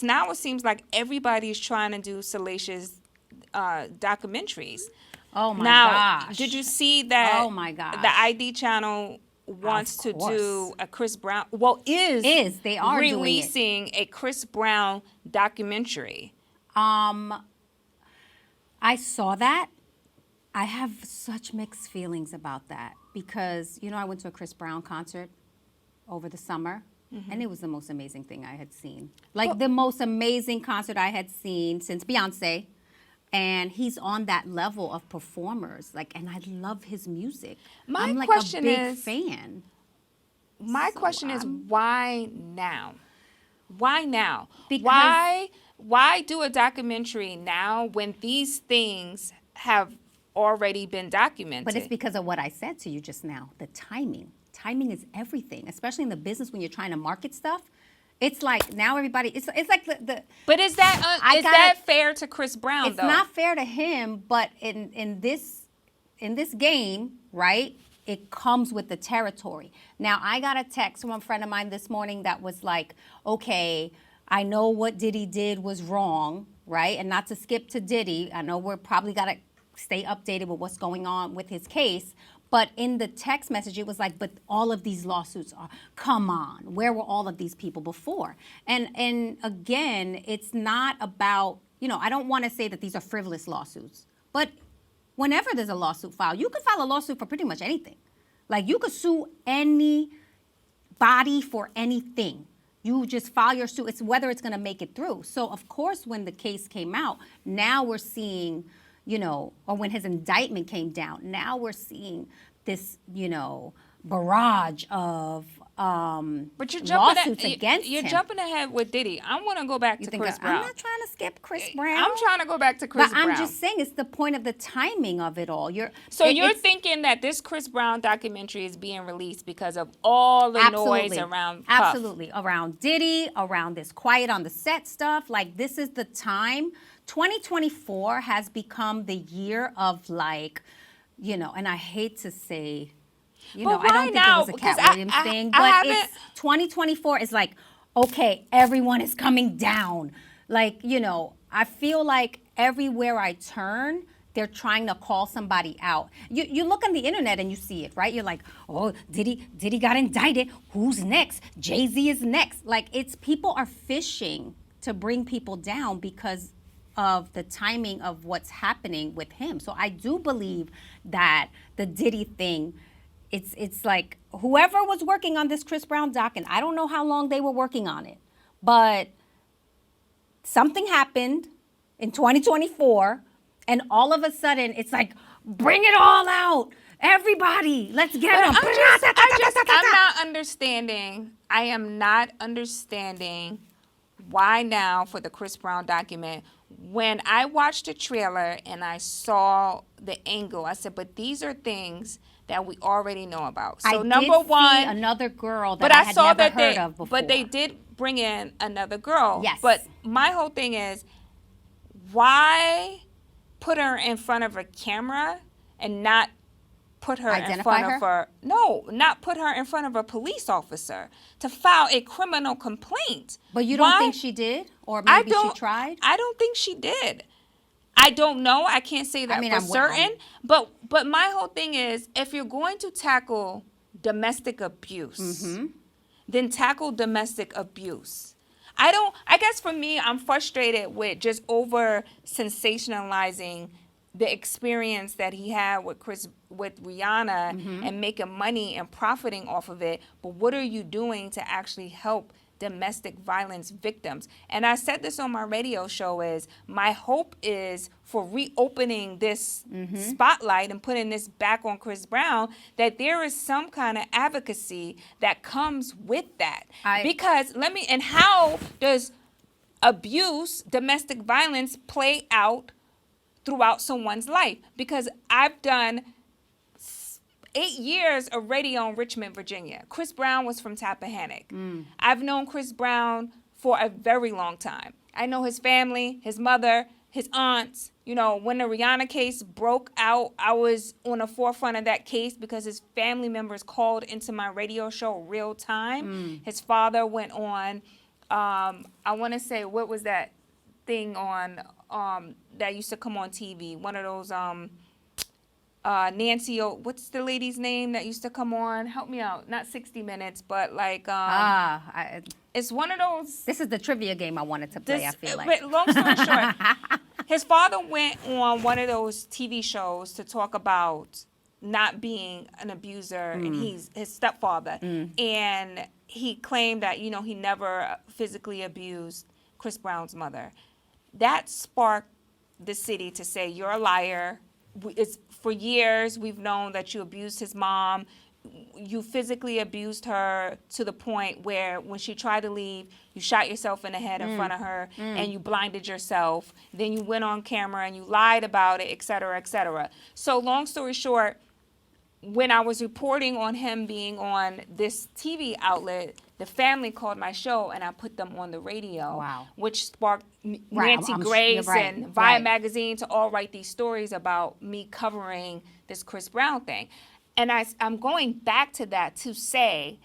Now it seems like everybody's trying to do salacious documentaries. Oh my Now, gosh. did you see that? Oh my gosh. The ID channel wants to do a Chris Brown. Well, they are releasing a Chris Brown documentary. I saw that. I have such mixed feelings about that because, I went to a Chris Brown concert over the summer, and it was the most amazing thing I had seen. Like, the most amazing concert I had seen since Beyonce. And he's on that level of performers. And I love his music. I'm like a big fan. My question is, why now? Why now? Because why do a documentary now when these things have already been documented? But it's because of what I said to you just now, the timing. Timing is everything, especially in the business when you're trying to market stuff. It's like now everybody, it's like the But is that fair to Chris Brown, it's though? It's not fair to him, but in this game, right, it comes with the territory. Now, I got a text from a friend of mine this morning that was like, okay, I know what Diddy did was wrong, right? And not to skip to Diddy, I know we're probably got to stay updated with what's going on with his case. But in the text message, it was like, but all of these lawsuits are, come on, where were all of these people before? And again, it's not about, I don't want to say that these are frivolous lawsuits. But whenever there's a lawsuit filed, you could file a lawsuit for pretty much anything. Like, you could sue anybody for anything. You just file your suit. It's whether it's going to make it through. So, of course, when the case came out, now we're seeing, or when his indictment came down, now we're seeing this, barrage of but you're lawsuits against him. You're jumping ahead with Diddy. I want to go back to Chris Brown. I'm not trying to skip Chris Brown. I'm trying to go back to Chris Brown. But I'm just saying it's the point of the timing of it all. You're thinking that this Chris Brown documentary is being released because of all the noise around Puff. Absolutely. Around Diddy, around this quiet on the set stuff. Like, this is the time. 2024 has become the year of, and I hate to say, I don't think it was a Cat Williams thing, but it's 2024 is like, okay, everyone is coming down. I feel like everywhere I turn, they're trying to call somebody out. You look on the internet and you see it, right? You're like, oh, Diddy got indicted. Who's next? Jay-Z is next. People are fishing to bring people down because of the timing of what's happening with him. So I do believe that the Diddy thing, it's like whoever was working on this Chris Brown doc, and I don't know how long they were working on it, but something happened in 2024, and all of a sudden it's like, bring it all out. Everybody, let's get them. I'm not understanding. I am not understanding why now for the Chris Brown document. When I watched the trailer and I saw the angle, I said, but these are things that we already know about. So number one, see another girl that I had never heard of before. But they did bring in another girl. Yes. But my whole thing is, why put her in front of a camera and not put her in front of her? No, not put her in front of a police officer to file a criminal complaint. But you don't think she did? Or maybe she tried? I don't think she did. I don't know. I can't say that for certain. But my whole thing is, if you're going to tackle domestic abuse, then tackle domestic abuse. I guess for me, I'm frustrated with just over sensationalizing the experience that he had with Rihanna and making money and profiting off of it. But what are you doing to actually help domestic violence victims? And I said this on my radio show, is my hope is for reopening this spotlight and putting this back on Chris Brown, that there is some kind of advocacy that comes with that. Because how does abuse, domestic violence play out throughout someone's life? Because I've done 8 years of radio in Richmond, Virginia. Chris Brown was from Tappahannock. I've known Chris Brown for a very long time. I know his family, his mother, his aunts. When the Rihanna case broke out, I was on the forefront of that case because his family members called into my radio show real time. His father went on I want to say, what was that thing on that used to come on TV? One of those Nancy what's the lady's name that used to come on? Help me out. Not 60 Minutes, but like it's one of those. This is the trivia game I wanted to play, I feel like. But long story short, his father went on one of those TV shows to talk about not being an abuser, and he's his stepfather. And he claimed that, he never physically abused Chris Brown's mother. That sparked the city to say, you're a liar. For years, we've known that you abused his mom. You physically abused her to the point where when she tried to leave, you shot yourself in the head in front of her and you blinded yourself. Then you went on camera and you lied about it, et cetera, et cetera. So long story short, when I was reporting on him being on this TV outlet, the family called my show and I put them on the radio, which sparked Nancy Grace and Vibe magazine to all write these stories about me covering this Chris Brown thing. And I'm going back to that to say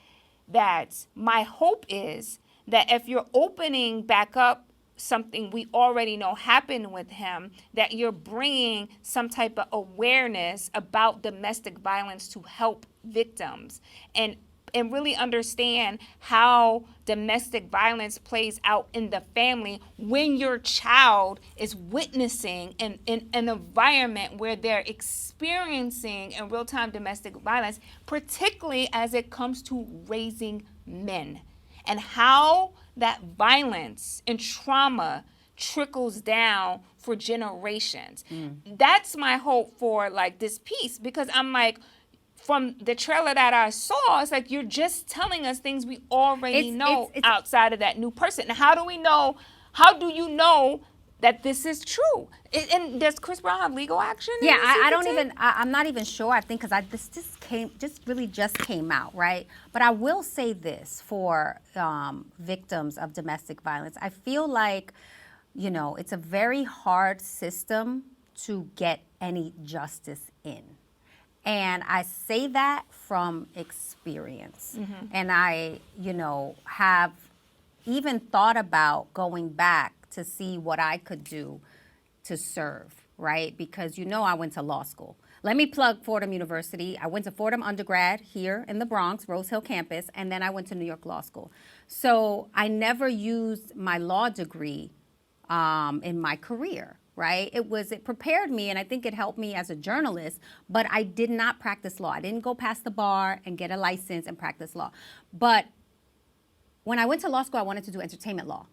that my hope is that if you're opening back up something we already know happened with him, that you're bringing some type of awareness about domestic violence to help victims and really understand how domestic violence plays out in the family when your child is witnessing in an environment where they're experiencing in real-time domestic violence, particularly as it comes to raising men, and how that violence and trauma trickles down for generations. That's my hope for like this piece, because I'm like, from the trailer that I saw, it's like you're just telling us things we already know outside of that new person. Now, how do we know? How do you know that this is true? And does Chris Brown have legal action? Yeah, I don't even. I'm not even sure. I think because this really just came out, right? But I will say this for victims of domestic violence. I feel like, it's a very hard system to get any justice in. And I say that from experience. And I, have even thought about going back to see what I could do to serve, right? Because, I went to law school. Let me plug Fordham University. I went to Fordham undergrad here in the Bronx, Rose Hill campus, and then I went to New York Law School. So I never used my law degree in my career. Right? It prepared me, and I think it helped me as a journalist, but I did not practice law. I didn't go past the bar and get a license and practice law. But when I went to law school, I wanted to do entertainment law.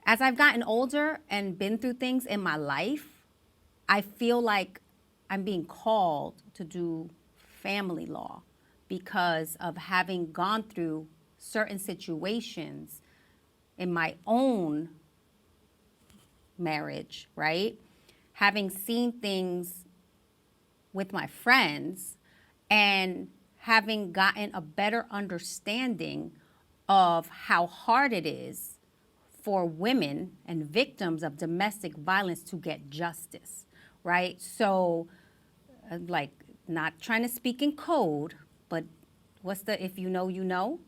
As I've gotten older and been through things in my life, I feel like I'm being called to do family law because of having gone through certain situations in my own marriage, right? Having seen things with my friends and having gotten a better understanding of how hard it is for women and victims of domestic violence to get justice, right? So, like, not trying to speak in code, but if you know, you know?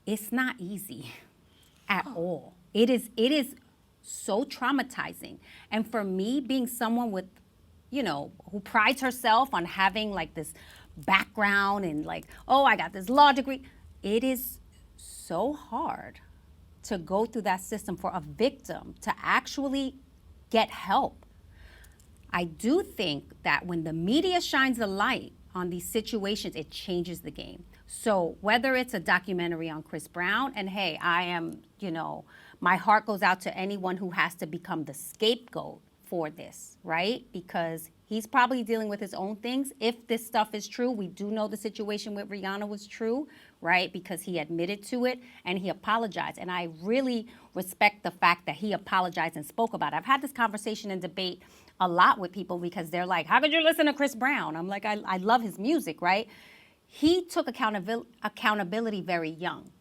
It's not easy at all. It is so traumatizing. And for me, being someone with, who prides herself on having like this background and like, oh, I got this law degree, it is so hard to go through that system for a victim to actually get help. I do think that when the media shines a light on these situations, it changes the game. So whether it's a documentary on Chris Brown, and hey, I am, my heart goes out to anyone who has to become the scapegoat for this, right? Because he's probably dealing with his own things. If this stuff is true, we do know the situation with Rihanna was true, right? Because he admitted to it and he apologized. And I really respect the fact that he apologized and spoke about it. I've had this conversation and debate a lot with people because they're like, how could you listen to Chris Brown? I'm like, I love his music, right? He took accountability very young.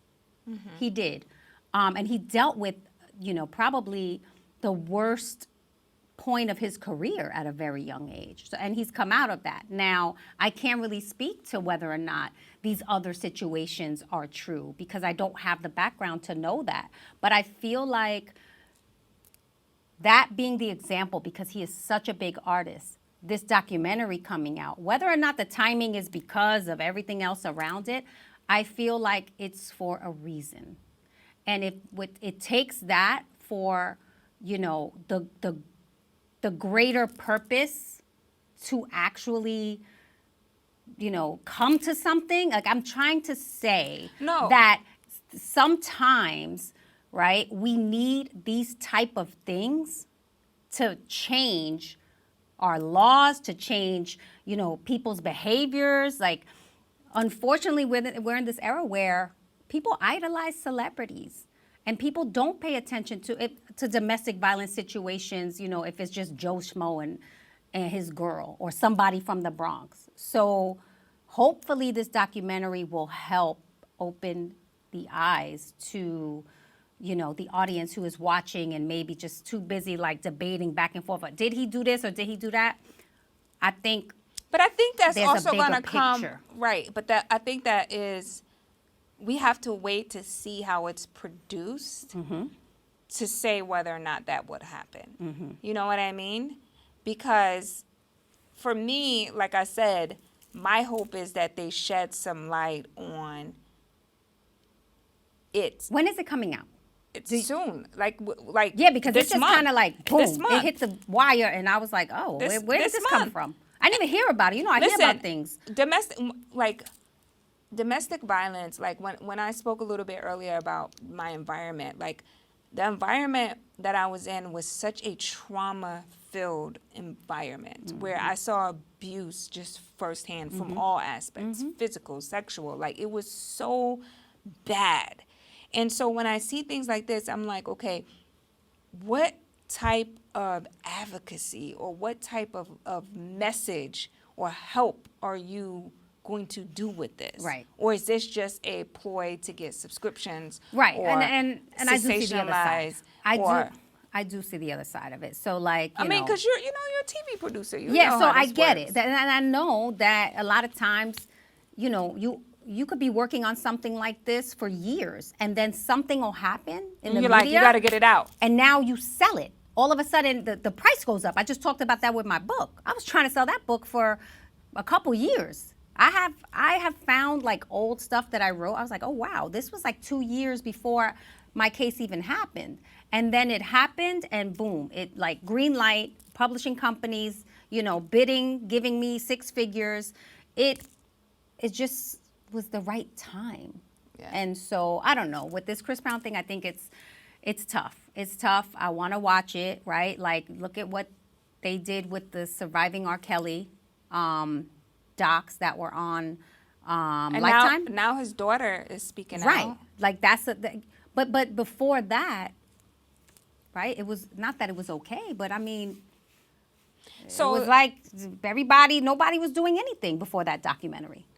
He did. And he dealt with, probably the worst point of his career at a very young age. So, and he's come out of that. Now, I can't really speak to whether or not these other situations are true because I don't have the background to know that. But I feel like that being the example, because he is such a big artist, this documentary coming out, whether or not the timing is because of everything else around it, I feel like it's for a reason. And it takes that for, you know, the greater purpose to actually, you know, come to something. Like, I'm trying to say that sometimes, right, we need these type of things to change our laws, to change, you know, people's behaviors. Like, unfortunately, we're in this era where people idolize celebrities. And people don't pay attention to domestic violence situations, you know, if it's just Joe Schmo and his girl or somebody from the Bronx. So hopefully this documentary will help open the eyes to, you know, the audience who is watching and maybe just too busy like debating back and forth. Did he do this or did he do that? I think. But I think that's also going to come. Right. But I think that is. We have to wait to see how it's produced to say whether or not that would happen. You know what I mean? Because for me, like I said, my hope is that they shed some light on it. When is it coming out? It's soon. Like yeah, because it's just kind of like, boom, it hit the wire, and I was like, oh, where did this come from? I didn't even hear about it. You know, I hear about things. Domestic violence, like when I spoke a little bit earlier about my environment, like the environment that I was in was such a trauma-filled environment where I saw abuse just firsthand from all aspects, physical, sexual, like it was so bad. And so when I see things like this, I'm like, okay, what type of advocacy or what type of message or help are you going to do with this? Right. Or is this just a ploy to get subscriptions? Right. Or and I do see the other side. I do see the other side of it. So like, I mean, because you're a TV producer. You yeah, know so how I this get works. it. And I know that a lot of times, you know, you could be working on something like this for years and then something will happen in the media. You're like, you got to get it out. And now you sell it. All of a sudden, the price goes up. I just talked about that with my book. I was trying to sell that book for a couple years. I have found like old stuff that I wrote. I was like, oh wow, this was like 2 years before my case even happened. And then it happened and boom, it like green light, publishing companies, you know, bidding, giving me 6 figures. It just was the right time. Yeah. And so I don't know, with this Chris Brown thing, I think it's tough. It's tough. I want to watch it, right? Like look at what they did with the Surviving R. Kelly docs that were on and Lifetime. Now his daughter is speaking out. Right. Like that's but before that, right? It was not that it was okay, but I mean, so it was like nobody was doing anything before that documentary.